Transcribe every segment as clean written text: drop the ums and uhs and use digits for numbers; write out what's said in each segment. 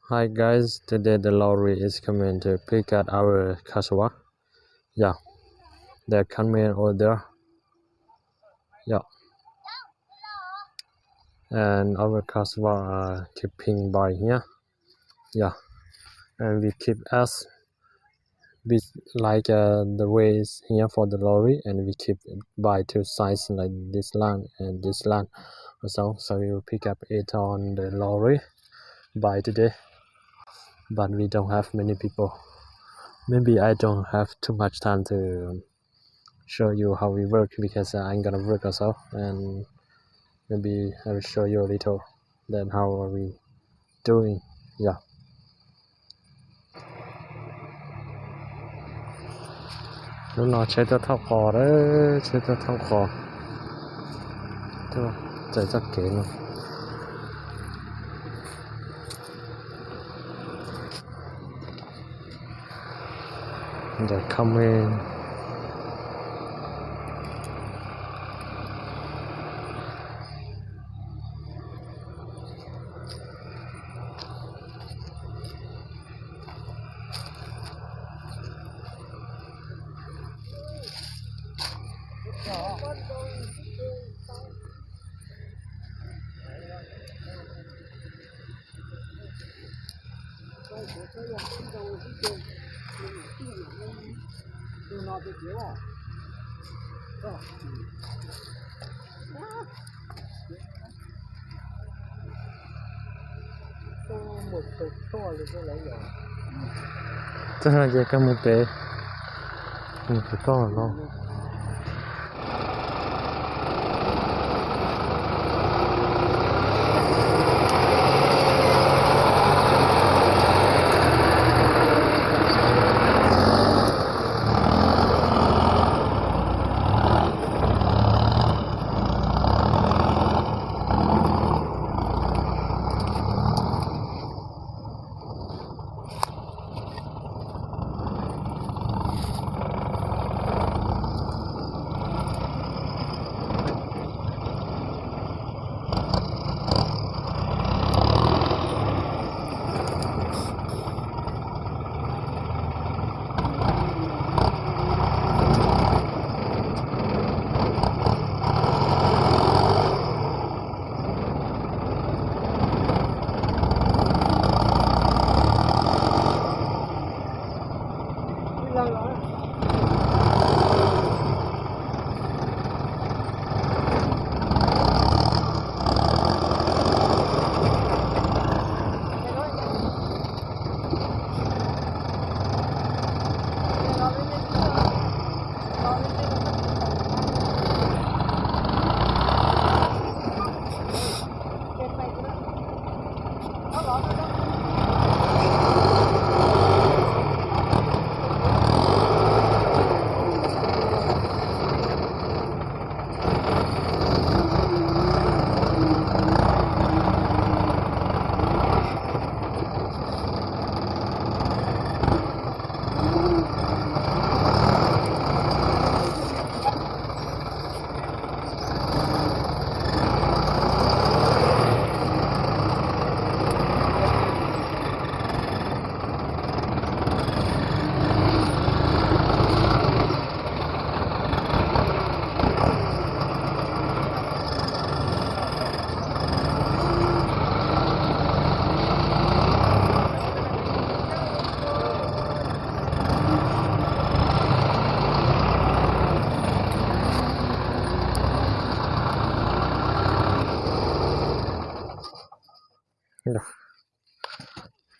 Hi guys, today the lorry is coming to pick up our cassava. Yeah, they're coming over there. Yeah, and our cassava are keeping by here. Yeah, and we keep as we like the ways here for the lorry, and we keep by two sides like this land and this land. So we will pick up it on the lorry by today, but we don't have many people. Maybe I don't have too much time to show you how we work because I'm gonna work also, and maybe I will show you a little then how are we doing. Yeah, lúc nào chế cho thao cò đấy, chế cho thao cò thôi chạy rất kỹ luôn. Giờ coming. Chắc là giờ cái một cái con nó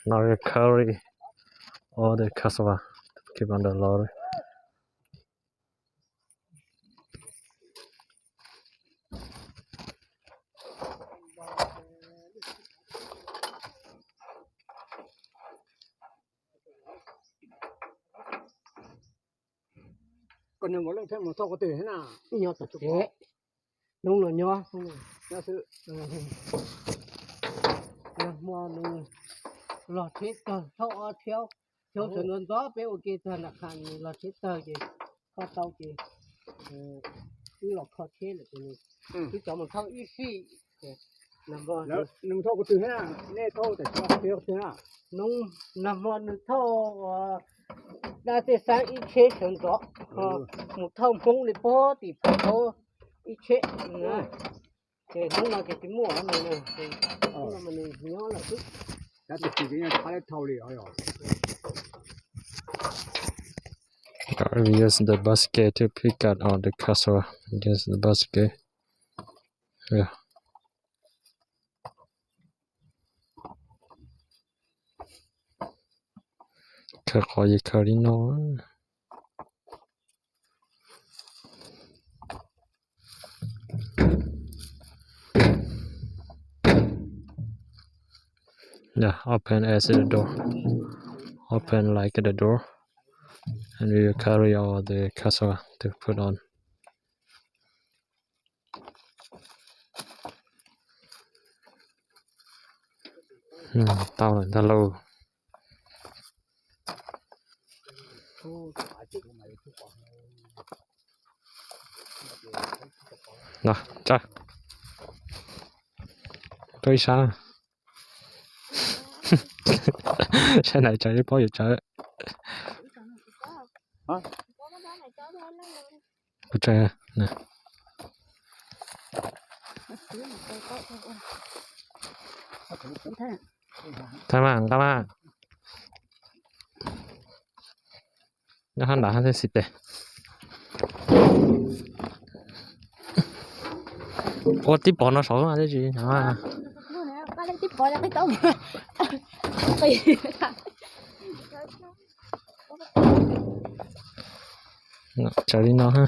now we carry all the cassava to keep on the lorry. Còn nếu một lần thêm một thau có tiền thế nào? Nhỏ tập thế, đúng rồi nhỏ, nhỏ sự, mua lọt hết tờ, thau theo sự nguồn gió bé ok tờ là khăn lọt hết tờ gì, có tàu gì, cứ lọt khó thế là cái này, cứ cho một thau ít xí, แล้วนึงโทษกูตื่นนะเน่โทษแต่ชอบเที่ยวตื่นนะ nông nằm vào nó thâu đã thế sáng ít chế chẳng rõ một thâu không để bó thì phải thâu ít chế nữa thì không là cái mua này này thì không là mình nhớ là cứ แล้วติดสิ่งนี้เขาได้เท่าเลยอ๋อ We use the basket to pick out all the cassava. Use the basket. Yeah. Curry curry no. Yeah, open as the door. Open like the door. And we will carry all the cassava to put on. Tao là ta lâu. Nào, cha. Tôi sao? Xe này chạy bao giờ chạy? Hả? Cô chạy à? Nè. Tham à. Nó hắn đã hắn sẽ xịt đây. Ô, tiếp bỏ nó xấu mà thế gì? Hả? Cái tiếp bỏ ra cái tôm. Chạy đi nó ha.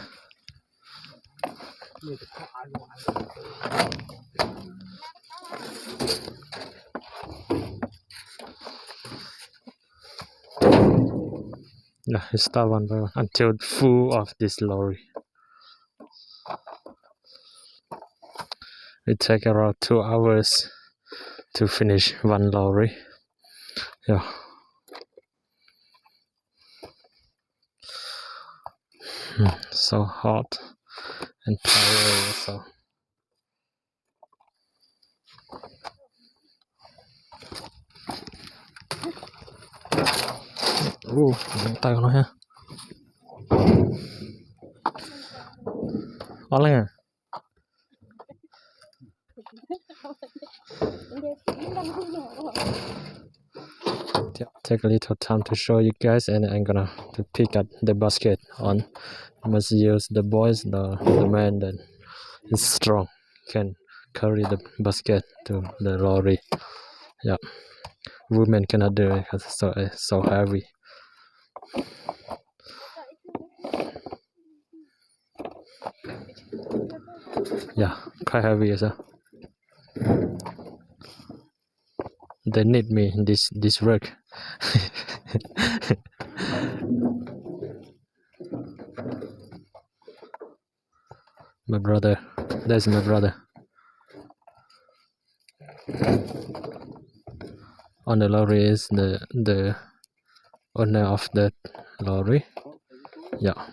Yeah, you start one by one until full of this lorry. It takes around 2 hours to finish one lorry. Yeah. So hot and tired also. Tay của nó ha. Ó lên à. Take a little time to show you guys, and I'm gonna to pick up the basket on. You must use the boys, the man that is strong can carry the basket to the lorry. Yeah, women cannot do it because it's so heavy. Yeah, quite heavy as well. They need me in this work. My brother, that's my brother. On the lorry is the owner of the lorry. Yeah.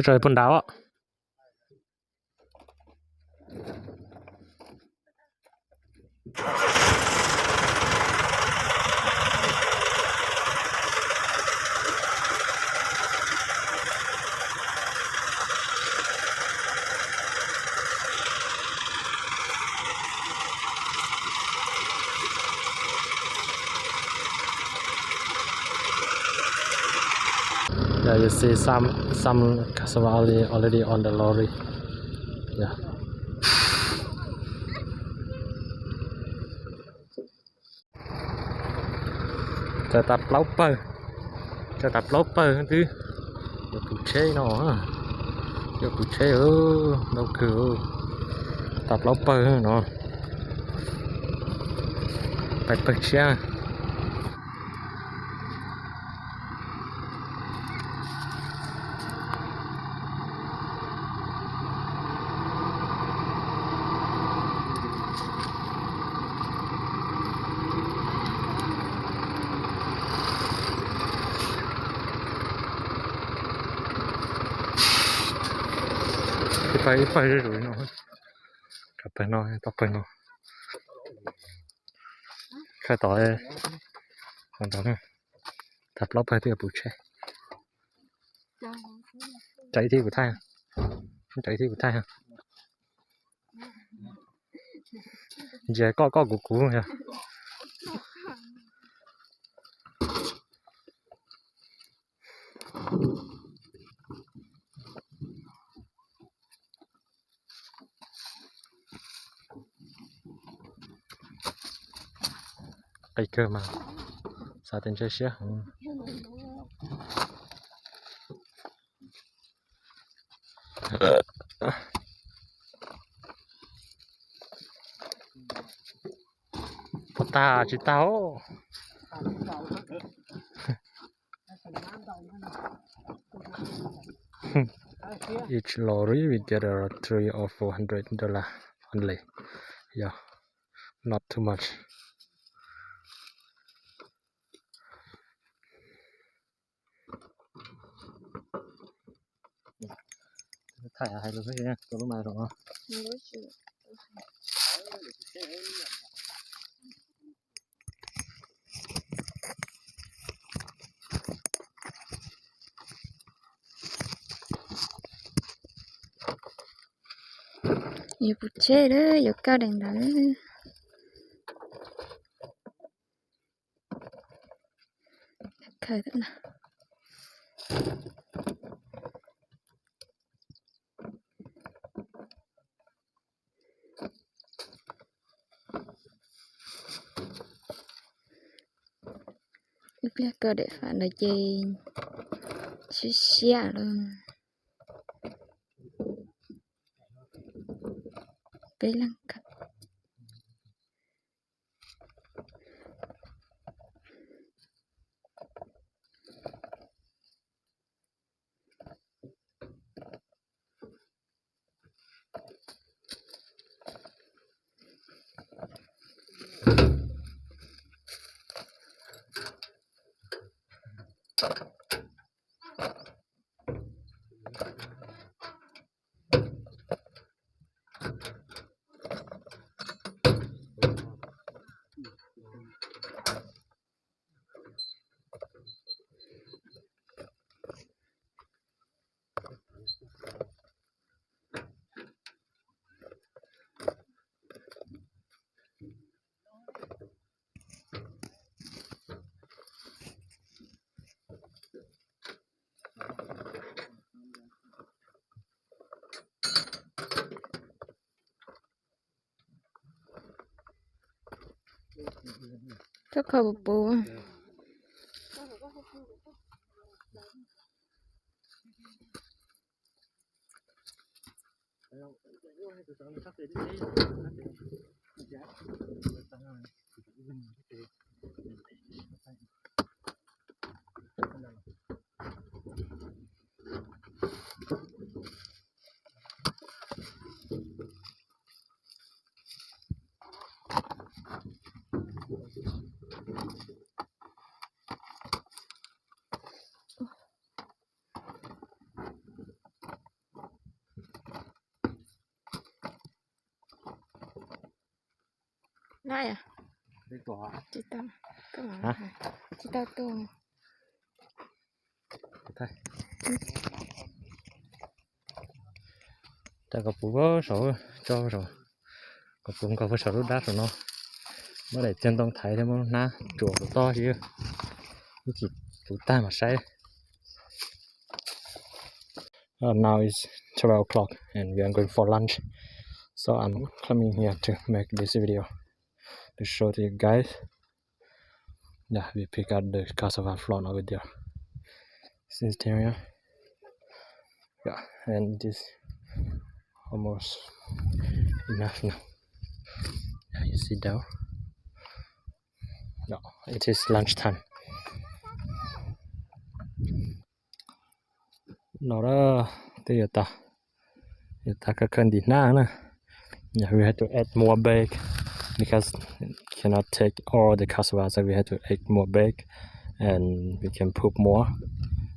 Trời bún đảo ạ. Yeah, you see some cassava already on the lorry. Yeah. Cho tập lopper chứ. Yo cụ chế nó hả? Yo cụ chế đâu cửa. Tập lopper nó. Pepper chia. phải rồi nó cặp phải nó tóc phải nó khai tỏi hoàn toàn thật lóc phải thì bụi che chạy thi của thai chạy thi của thai hả giờ có củ nha cây cơ mà sao tên chơi xía ta chỉ tao each lorry we get around $300 or $400 only. Yeah, not too much. Thải hay luôn thế nhá, tôi lúc này rồi. 이 부채를 엿가랭다. 가야 되나? Biết cơ để phản là gì chứ xia luôn cái lăng cặp rất khó bù này à chị tao cái mà chị tao to thôi ta có bố vỡ sổ cho rồi có cũng có sổ đốt đá rồi nó mới để chân tông thấy thêm không na chuột to chứ chỉ tụi ta mà say. Now it's 12 o'clock and we are going for lunch, so I'm coming here to make this video to show to you guys. Yeah, we pick out the cassava flown over there since area. Yeah, and this almost enough now. Yeah, you see down. No, it is lunchtime. Nó đó tới giờ ta có cần đi na nữa. Yeah, we had to add more bag because cannot take all the cassava, so we had to add more bag and we can put more.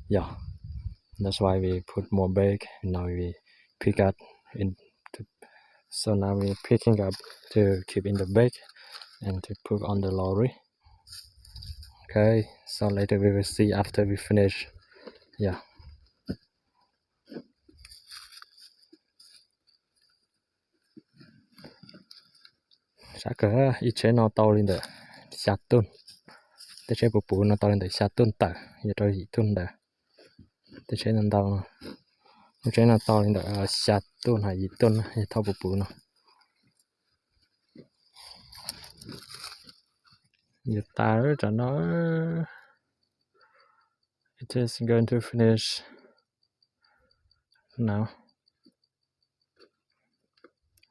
Yeah, that's why we put more bag. Now we pick out So now we're picking up to keep in the bag and to put on the lorry. Okay, so later we will see after we finish. Yeah. Chắc cỡ ít chế nó to lên được sát tuần. Thế chế bù nó to lên được sát tuần tờ. Giờ tôi ít tuần được. Thế chế nó to nó. Chế nó to lên được sát tuần hay ít tuần hay thao bù nó. Giờ ta cho nó. It is going to finish now.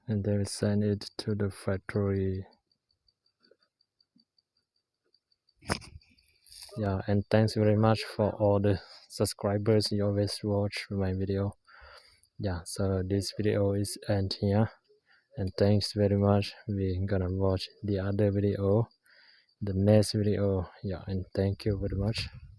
And they will send it to the factory. Yeah, and thanks very much for all the subscribers you always watch my video. Yeah, so this video is end here, and thanks very much. We're gonna watch the other video, the next video. Yeah, and thank you very much.